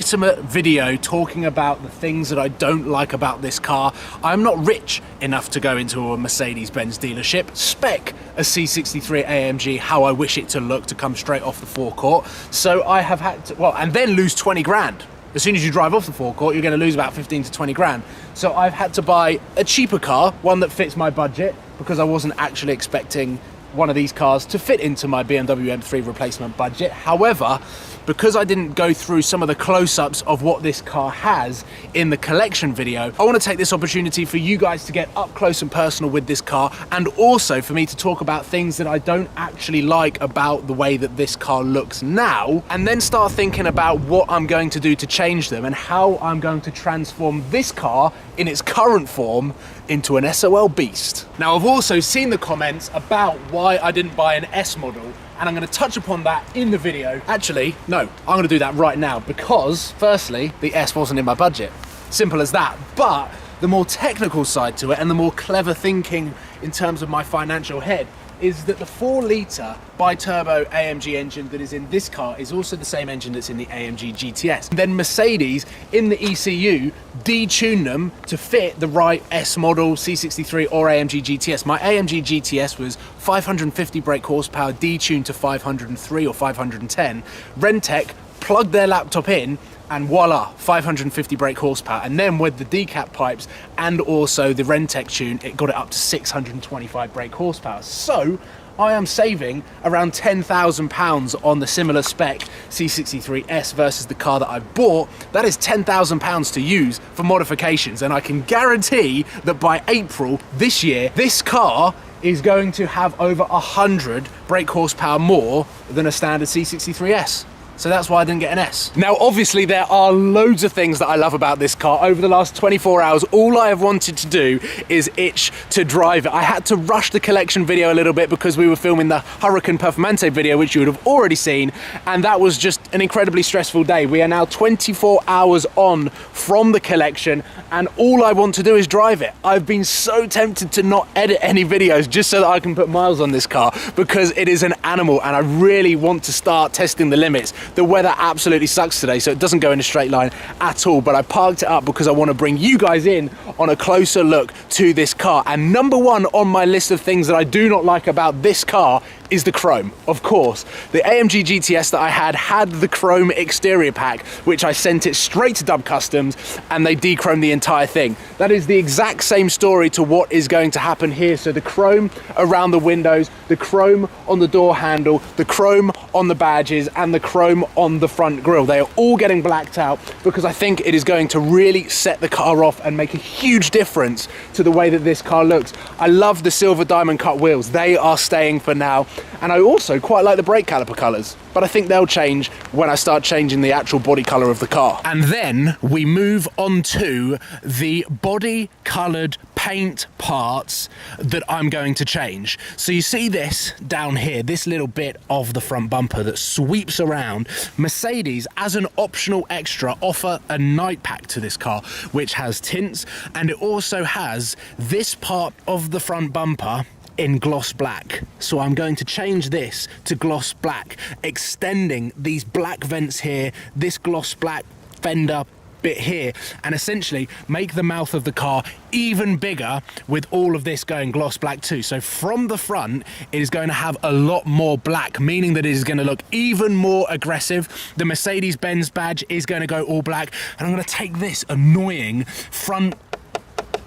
intimate video talking about the things that I don't like about this car. I'm not rich enough to go into a Mercedes-Benz dealership, spec a C63 AMG how I wish it to look to come straight off the forecourt. So I have had to, well, and then lose 20 grand. As soon as you drive off the forecourt, you're going to lose about 15 to 20 grand. So I've had to buy a cheaper car, one that fits my budget, because I wasn't actually expecting one of these cars to fit into my BMW M3 replacement budget. However, because I didn't go through some of the close-ups of what this car has in the collection video, I want to take this opportunity for you guys to get up close and personal with this car, and also for me to talk about things that I don't actually like about the way that this car looks now, and then start thinking about what I'm going to do to change them and how I'm going to transform this car in its current form into an SOL beast. Now, I've also seen the comments about why I didn't buy an S model, and I'm going to touch upon that in the video. Actually, no, I'm going to do that right now because, firstly, the S wasn't in my budget. Simple as that. But the more technical side to it and the more clever thinking in terms of my financial head is that the 4-litre bi-turbo AMG engine that is in this car is also the same engine that's in the AMG GTS. Then Mercedes, in the ECU, detuned them to fit the right S model, C63 or AMG GTS. My AMG GTS was 550 brake horsepower, detuned to 503 or 510. Rentec plugged their laptop in, and voila, 550 brake horsepower. And then with the decap pipes and also the Rentec tune, it got it up to 625 brake horsepower. So I am saving around £10,000 on the similar spec C63S versus the car that I bought. That is £10,000 to use for modifications. And I can guarantee that by April this year, this car is going to have over 100 brake horsepower more than a standard C63S. So that's why I didn't get an S. Now, obviously, there are loads of things that I love about this car. Over the last 24 hours, all I have wanted to do is itch to drive it. I had to rush the collection video a little bit because we were filming the Hurricane Performante video, which you would have already seen, and that was just an incredibly stressful day. We are now 24 hours on from the collection, and all I want to do is drive it. I've been so tempted to not edit any videos just so that I can put miles on this car because it is an animal, and I really want to start testing the limits. The weather absolutely sucks today, so it doesn't go in a straight line at all, but I parked it up because I want to bring you guys in on a closer look to this car. And number one on my list of things that I do not like about this car is the chrome. Of course, the AMG GTS that I had the chrome exterior pack, which I sent it straight to Dub Customs, and they de-chromed the entire thing. That is the exact same story to what is going to happen here. So the chrome around the windows, the chrome on the door handle, the chrome on the badges, and the chrome on the front grille. They are all getting blacked out because I think it is going to really set the car off and make a huge difference to the way that this car looks. I love the silver diamond cut wheels. They are staying for now. And I also quite like the brake caliper colours, but I think they'll change when I start changing the actual body colour of the car. And then we move on to the body coloured paint parts that I'm going to change. So you see this down here, this little bit of the front bumper that sweeps around. Mercedes, as an optional extra, offer a night pack to this car, which has tints, and it also has this part of the front bumper in gloss black. So I'm going to change this to gloss black, extending these black vents here, this gloss black fender bit here, and essentially make the mouth of the car even bigger with all of this going gloss black too. So from the front, it is going to have a lot more black, meaning that it is going to look even more aggressive. The Mercedes-Benz badge is going to go all black, and I'm going to take this annoying front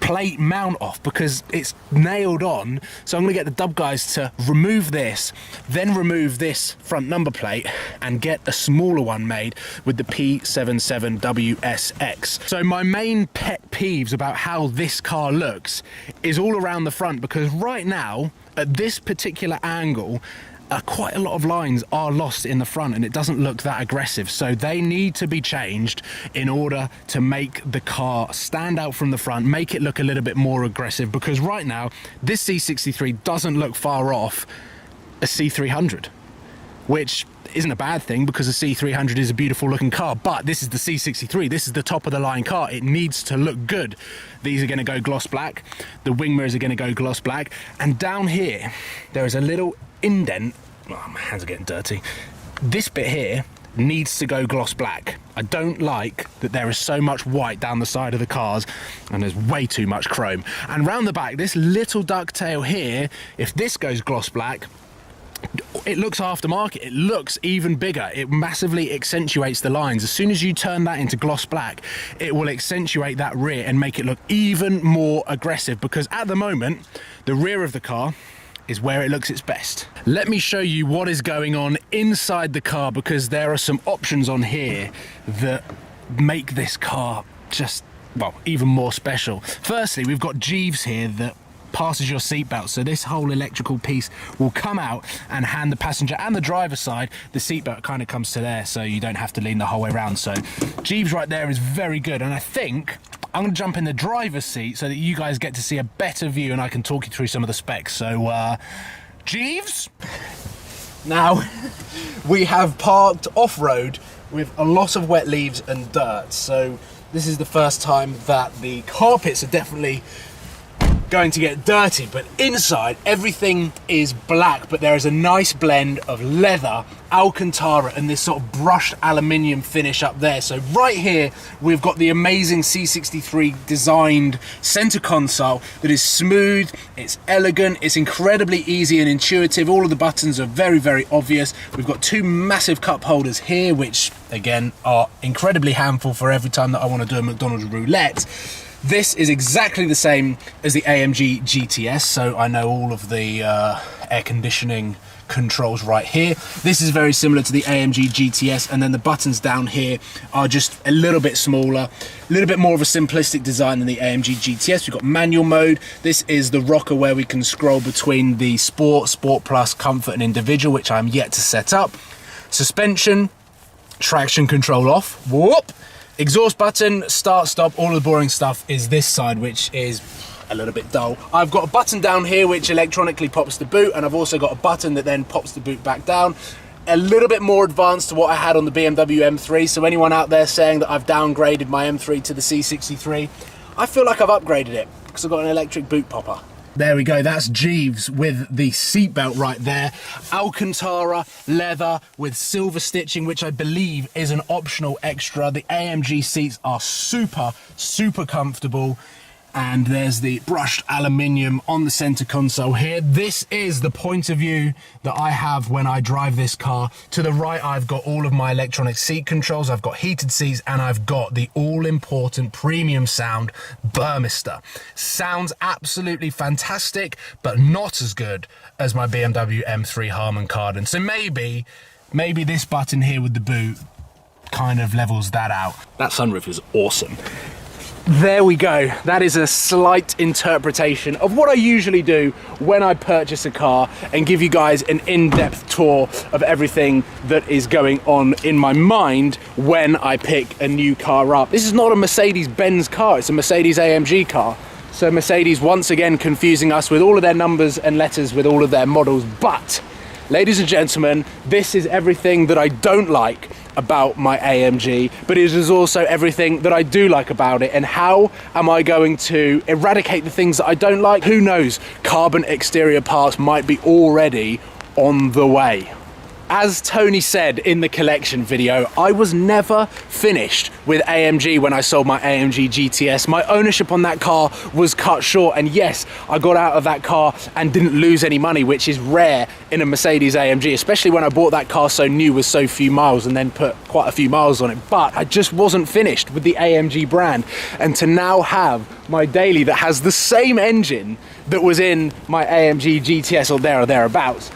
plate mount off because it's nailed on. So I'm going to get the Dub guys to remove this, then remove this front number plate and get a smaller one made with the P77WSX. So my main pet peeves about how this car looks is all around the front, because right now at this particular angle, quite a lot of lines are lost in the front and it doesn't look that aggressive. So they need to be changed in order to make the car stand out from the front, make it look a little bit more aggressive, because right now this C63 doesn't look far off a C300, which isn't a bad thing because a C300 is a beautiful looking car, but this is the C63, this is the top of the line car, it needs to look good. These are going to go gloss black, the wing mirrors are going to go gloss black, and down here there is a little indent. Oh, my hands are getting dirty. This bit here needs to go gloss black. I don't like that there is so much white down the side of the cars and there's way too much chrome. And round the back, this little ducktail here, if this goes gloss black, it looks aftermarket. It looks even bigger. It massively accentuates the lines. As soon as you turn that into gloss black, it will accentuate that rear and make it look even more aggressive, because at the moment, the rear of the car is where it looks its best. Let me show you what is going on inside the car, because there are some options on here that make this car just, well, even more special. Firstly, we've got Jeeves here that passes your seatbelt, so this whole electrical piece will come out and hand the passenger and the driver side. The seatbelt kind of comes to there, so you don't have to lean the whole way around. So Jeeves right there is very good, and I think I'm going to jump in the driver's seat so that you guys get to see a better view and I can talk you through some of the specs. So Jeeves, now we have parked off-road with a lot of wet leaves and dirt, so this is the first time that the carpets are definitely going to get dirty, but inside everything is black, but there is a nice blend of leather, Alcantara, and this sort of brushed aluminium finish up there. So right here we've got the amazing C63 designed center console that is smooth, it's elegant, it's incredibly easy and intuitive. All of the buttons are very, very obvious. We've got two massive cup holders here, which again are incredibly handful for every time that I want to do a McDonald's roulette. This is exactly the same as the AMG GTS, so I know all of the air conditioning controls right here. This is very similar to the AMG GTS, and then the buttons down here are just a little bit smaller, a little bit more of a simplistic design than the AMG GTS. We've got manual mode. This is the rocker where we can scroll between the Sport, Sport Plus, Comfort and Individual, which I'm yet to set up. Suspension, traction control off, whoop. Exhaust button, start, stop, all of the boring stuff is this side, which is a little bit dull. I've got a button down here which electronically pops the boot, and I've also got a button that then pops the boot back down. A little bit more advanced to what I had on the BMW M3, so anyone out there saying that I've downgraded my M3 to the C63, I feel like I've upgraded it because I've got an electric boot popper. There we go, that's Jeeves with the seatbelt right there. Alcantara leather with silver stitching, which I believe is an optional extra. The AMG seats are super, super comfortable. And there's the brushed aluminium on the center console here. This is the point of view that I have when I drive this car. To the right, I've got all of my electronic seat controls. I've got heated seats, and I've got the all-important premium sound Burmester. Sounds absolutely fantastic, but not as good as my BMW M3 Harman Kardon. So maybe this button here with the boot kind of levels that out. That sunroof is awesome. There we go. That is a slight interpretation of what I usually do when I purchase a car, and give you guys an in-depth tour of everything that is going on in my mind when I pick a new car up. This is not a Mercedes-Benz car, it's a Mercedes AMG car. So Mercedes once again confusing us with all of their numbers and letters with all of their models. But, ladies and gentlemen, this is everything that I don't like about my AMG, but it is also everything that I do like about it. And how am I going to eradicate the things that I don't like? Who knows? Carbon exterior parts might be already on the way. As Tony said in the collection video, I was never finished with AMG when I sold my AMG GTS. My ownership on that car was cut short, and yes, I got out of that car and didn't lose any money, which is rare in a Mercedes AMG, especially when I bought that car so new with so few miles and then put quite a few miles on it. But I just wasn't finished with the AMG brand, and to now have my daily that has the same engine that was in my AMG GTS or thereabouts,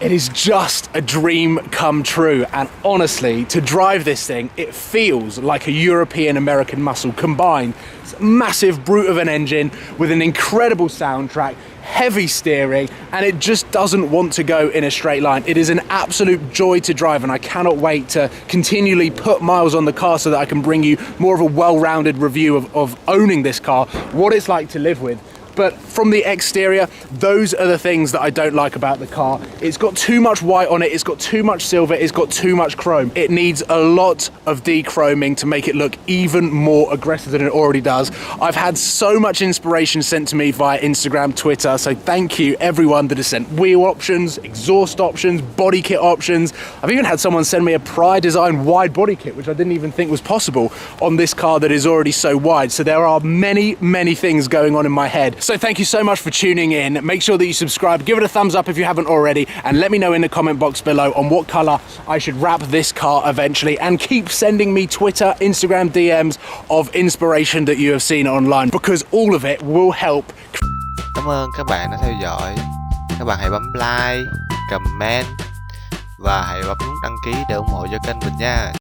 it is just a dream come true. And honestly, to drive this thing, it feels like a European American muscle combined. It's a massive brute of an engine with an incredible soundtrack, heavy steering, and it just doesn't want to go in a straight line. It is an absolute joy to drive, and I cannot wait to continually put miles on the car so that I can bring you more of a well-rounded review of owning this car, what it's like to live with, But from the exterior, those are the things that I don't like about the car. It's got too much white on it, it's got too much silver, it's got too much chrome. It needs a lot of de-chroming to make it look even more aggressive than it already does. I've had so much inspiration sent to me via Instagram, Twitter, so thank you everyone that has sent wheel options, exhaust options, body kit options. I've even had someone send me a Pride Design wide body kit, which I didn't even think was possible on this car that is already so wide. So there are many, many things going on in my head. So thank you so much for tuning in. Make sure that you subscribe, give it a thumbs up if you haven't already, and let me know in the comment box below on what colour I should wrap this car eventually, and keep sending me Twitter, Instagram DMs of inspiration that you have seen online, because all of it will help. Cảm ơn các bạn đã theo dõi. Các bạn hãy bấm like, comment và hãy bấm nút đăng ký để ủng hộ cho kênh mình nha.